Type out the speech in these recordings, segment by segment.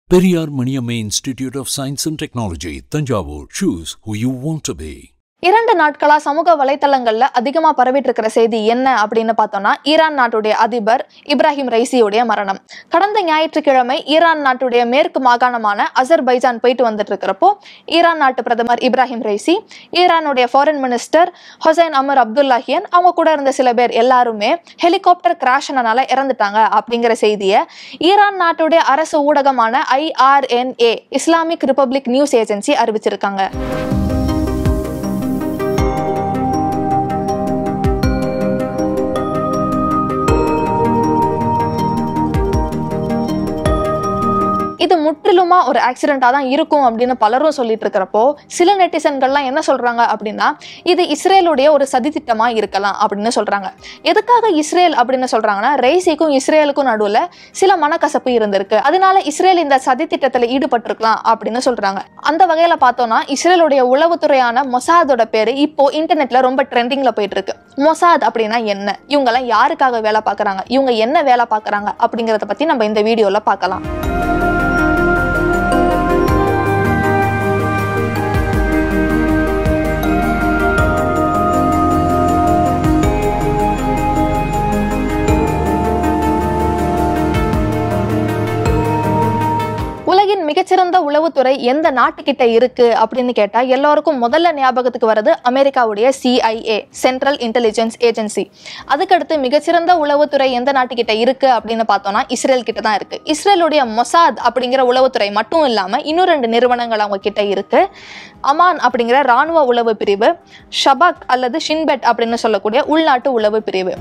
Periyar Maniamma Institute of Science and Technology, Thanjavur. Choose who you want to be. 2 நாட்களா சமூக வலைத்தளங்கள்ல அதிகமா பரவிட்டு இருக்கிற செய்தி என்ன அப்படின்னு பார்த்தோம்னா, ஈரான் நாட்டுடைய அதிபர் இப்ராஹிம் ரைசியுடைய மரணம். கடந்த ஞாயிற்றுக்கிழமை ஈரான் நாட்டுடைய மேற்கு மாகாணமான அசர்பைஜான் போயிட்டு வந்துட்டு இருக்கிறப்போ, ஈரான் நாட்டு பிரதமர் இப்ராஹிம் ரைசி, ஈரானுடைய foreign minister Hossein Amir Abdollahian, அவங்க கூட இருந்த சில பேர் எல்லாருமே ஹெலிகாப்டர் கிராஷ்னால இறந்துட்டாங்க அப்படிங்கிற செய்தியை ஈரான் நாட்டுடைய அரசு ஊடகமான IRNA Islamic republic news agency அறிவிச்சிருக்காங்க. இது முற்றிலுமா ஒரு ஆக்சிடென்டா தான் இருக்கும் அப்படின்னு பலரும் சொல்லிட்டு இருக்கிறப்போ, சில நெட்டிசன்கள்லாம் என்ன சொல்றாங்க அப்படின்னா, இது இஸ்ரேலுடைய ஒரு சதித்திட்டமா இருக்கலாம் அப்படின்னு சொல்றாங்க. எதுக்காக இஸ்ரேல் அப்படின்னு சொல்றாங்கன்னா, ரைசிக்கும் இஸ்ரேலுக்கும் நடுவுல சில மனக்கசப்பு இருந்திருக்கு, அதனால இஸ்ரேல் இந்த சதித்திட்டத்துல ஈடுபட்டிருக்கலாம் அப்படின்னு சொல்றாங்க. அந்த வகையில பார்த்தோம்னா, இஸ்ரேலுடைய உளவுத்துறையான மொசாதோட பேரு இப்போ இன்டர்நெட்ல ரொம்ப ட்ரெண்டிங்ல போயிட்டு இருக்கு. மொசாத் அப்படின்னா என்ன, இவங்க எல்லாம் யாருக்காக வேலை பார்க்கறாங்க, இவங்க என்ன வேலை பார்க்கறாங்க அப்படிங்கறத பத்தி நம்ம இந்த வீடியோல பார்க்கலாம். உலகின் மிகச்சிறந்த உளவுத்துறை எந்த நாட்டுக்கிட்ட இருக்கு அப்படின்னு கேட்டா, எல்லாருக்கும் முதல்ல ஞாபகத்துக்கு வருது அமெரிக்காவுடைய CIA, சென்ட்ரல் இன்டெலிஜென்ஸ் ஏஜென்சி. அதுக்கடுத்து மிகச்சிறந்த உளவுத்துறை எந்த நாட்டுக்கிட்ட இருக்கு அப்படின்னு பார்த்தோம்னா, இஸ்ரேல் கிட்ட தான் இருக்கு. இஸ்ரேலுடைய மொசாத் அப்படிங்கிற உளவுத்துறை மட்டும் இல்லாம இன்னும் 2 நிறுவனங்கள் அவங்க கிட்ட இருக்கு. அமான் அப்படிங்கிற ராணுவ உளவு பிரிவு, ஷபாக் அல்லது ஷின்பெட் அப்படின்னு சொல்லக்கூடிய உள்நாட்டு உளவு பிரிவு.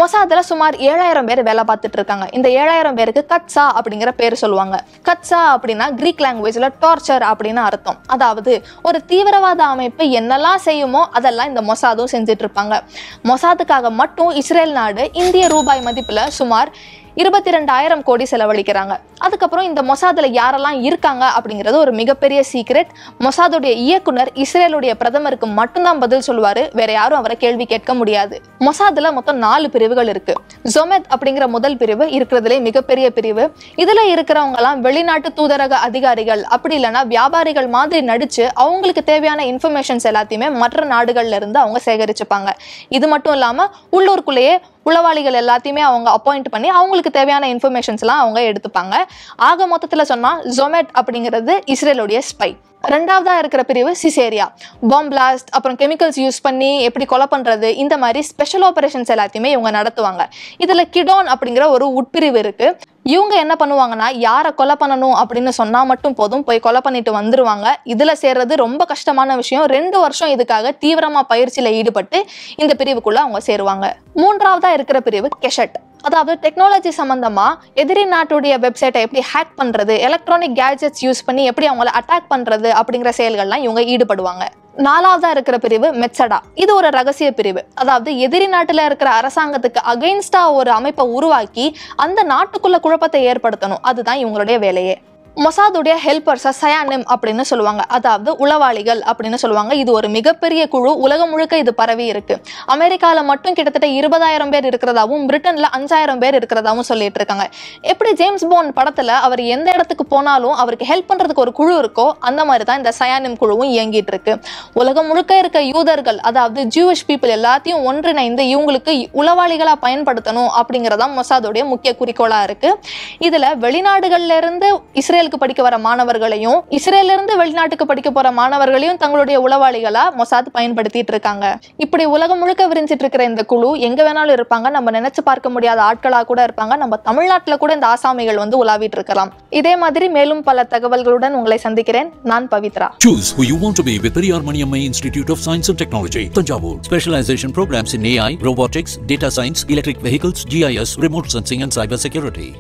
மொசாத்ல சுமார் 7000 பேர் வேலை பார்த்துட்டு இருக்காங்க. இந்த 7000 பேருக்கு கட்சா அப்படிங்கிற பேர் சொல்லுவாங்க. கட்சா அப்படின்னா கிரீக் லாங்குவேஜ்ல டார்ச்சர் அப்படின்னு அர்த்தம். அதாவது ஒரு தீவிரவாத அமைப்பு என்னெல்லாம் செய்யுமோ அதெல்லாம் இந்த மொசாதும் செஞ்சுட்டு இருப்பாங்க. மொசாதுக்காக மட்டும் இஸ்ரேல் நாடு இந்திய ரூபாய் மதிப்புல சுமார் 22,000 கோடி செலவழிக்கிறாங்க. அதுக்கப்புறம் இந்த மொசாதுல யாரெல்லாம் இருக்காங்க அப்படிங்கிறது ஒரு மிகப்பெரிய சீக்ரெட். மொசாதுடைய இயக்குனர் இஸ்ரேலுடைய பிரதமருக்கு மட்டும்தான் பதில் சொல்லுவாரு, வேற யாரும் அவரை கேள்வி கேட்க முடியாது. மொசாதுல மொத்தம் 4 பிரிவுகள் இருக்கு. ஜொமெத் அப்படிங்கிற முதல் பிரிவு இருக்கிறதுலே மிகப்பெரிய பிரிவு. இதுல இருக்கிறவங்க எல்லாம் வெளிநாட்டு தூதரக அதிகாரிகள், அப்படி இல்லைன்னா வியாபாரிகள் மாதிரி நடிச்சு அவங்களுக்கு தேவையான இன்ஃபர்மேஷன்ஸ் எல்லாத்தையுமே மற்ற நாடுகள்ல இருந்து அவங்க சேகரிச்சுப்பாங்க. இது மட்டும் இல்லாம உள்ளூருக்குள்ளேயே உளவாளிகள் எல்லாத்தையுமே அவங்க அப்பாயிண்ட் பண்ணி அவங்களுக்கு தேவையான இன்ஃபர்மேஷன்ஸ் எல்லாம் அவங்க எடுத்துப்பாங்க. ஆக மொத்தத்துல சொன்னா ஜொமெட் அப்படிங்கிறது இஸ்ரேலுடைய ஸ்பை. 2வதா இருக்கிற பிரிவு சிசேரியா. பாம் பிளாஸ்ட், அப்புறம் கெமிக்கல்ஸ் யூஸ் பண்ணி எப்படி கொலை பண்றது, இந்த மாதிரி ஸ்பெஷல் ஆபரேஷன்ஸ் எல்லாத்தையுமே இவங்க நடத்துவாங்க. இதுல கிடோன் அப்படிங்கிற ஒரு உட்பிரிவு இருக்கு. இவங்க என்ன பண்ணுவாங்கன்னா, யாரை கொலை பண்ணணும் அப்படின்னு சொன்னா மட்டும் போதும், போய் கொலை பண்ணிட்டு வந்துருவாங்க. இதுல சேர்றது ரொம்ப கஷ்டமான விஷயம். 2 வருஷம் இதுக்காக தீவிரமா பயிற்சியில ஈடுபட்டு இந்த பிரிவுக்குள்ள அவங்க சேருவாங்க. 3வதா இருக்கிற பிரிவு கெஷட். அதாவது டெக்னாலஜி சம்பந்தமா எதிரி நாட்டுடைய வெப்சைட்டை எப்படி ஹேக் பண்றது, எலக்ட்ரானிக் கேட்ஜெட்ஸ் யூஸ் பண்ணி எப்படி அவங்கள அட்டாக் பண்றது அப்படிங்கிற செயல்கள்லாம் இவங்க ஈடுபடுவாங்க. 4வதா இருக்கிற பிரிவு மெட்சடா. இது ஒரு ரகசிய பிரிவு. அதாவது எதிரி நாட்டுல இருக்கிற அரசாங்கத்துக்கு அகைன்ஸ்டா ஒரு அமைப்பை உருவாக்கி அந்த நாட்டுக்குள்ள குழப்பத்தை ஏற்படுத்தணும். அதுதான் இவங்களுடைய வேலையே. மொசாதுடைய ஹெல்பர்ஸை சயானிம் அப்படின்னு சொல்லுவாங்க, அதாவது உளவாளிகள் அப்படின்னு சொல்லுவாங்க. இது ஒரு மிகப்பெரிய குழு, உலகம் முழுக்க இது பரவி இருக்கு. அமெரிக்கால மட்டும் கிட்டத்தட்ட 20,000 பேர் இருக்கிறதாவும், பிரிட்டன்ல 5,000 பேர் இருக்கிறதாவும் சொல்லிட்டு இருக்காங்க. எப்படி ஜேம்ஸ் பாண்ட் படத்துல அவர் எந்த இடத்துக்கு போனாலும் அவருக்கு ஹெல்ப் பண்றதுக்கு ஒரு குழு இருக்கோ, அந்த மாதிரி தான் இந்த சயானிம் குழுவும் இயங்கிட்டு இருக்கு. உலகம் முழுக்க இருக்க யூதர்கள், அதாவது ஜூவிஷ் பீப்புள் எல்லாத்தையும் ஒன்றிணைந்து இவங்களுக்கு உளவாளிகளா பயன்படுத்தணும் அப்படிங்கறதான் மொசாதுடைய முக்கிய குறிக்கோளா இருக்கு. இதுல வெளிநாடுகள்ல இருந்து இஸ்ரேலுக்கு படிக்க வர மாணவர்களையும், இஸ்ரேல்ல இருந்து வெளிநாட்டுக்கு படிக்க போற மாணவர்களையும் தங்களுடைய உளவாளிகளா மொசாத் பயன்படுத்திட்டு இருக்காங்க. இப்படி உலகம் முழுக்க விரிஞ்சிட்டு இருக்கிற இந்த குழு எங்க வேணாலும் இருப்பாங்க. நம்ம நினைச்சு பார்க்க முடியாத ஆட்களா கூட இருப்பாங்க. நம்ம தமிழ்நாட்டுல கூட இந்த ஆசாமிகள் வந்து உலாவிட்டு இருக்கலாம். இதே மாதிரி மேலும் பல தகவல்களுடன் உங்களை சந்திக்கிறேன். நான் Pavithra. Choose who you want to be with Periyar Maniamma Institute of Science and Technology, Thanjavur. Specialization programs in AI, robotics, data science, electric vehicles, GIS, remote sensing and cyber security.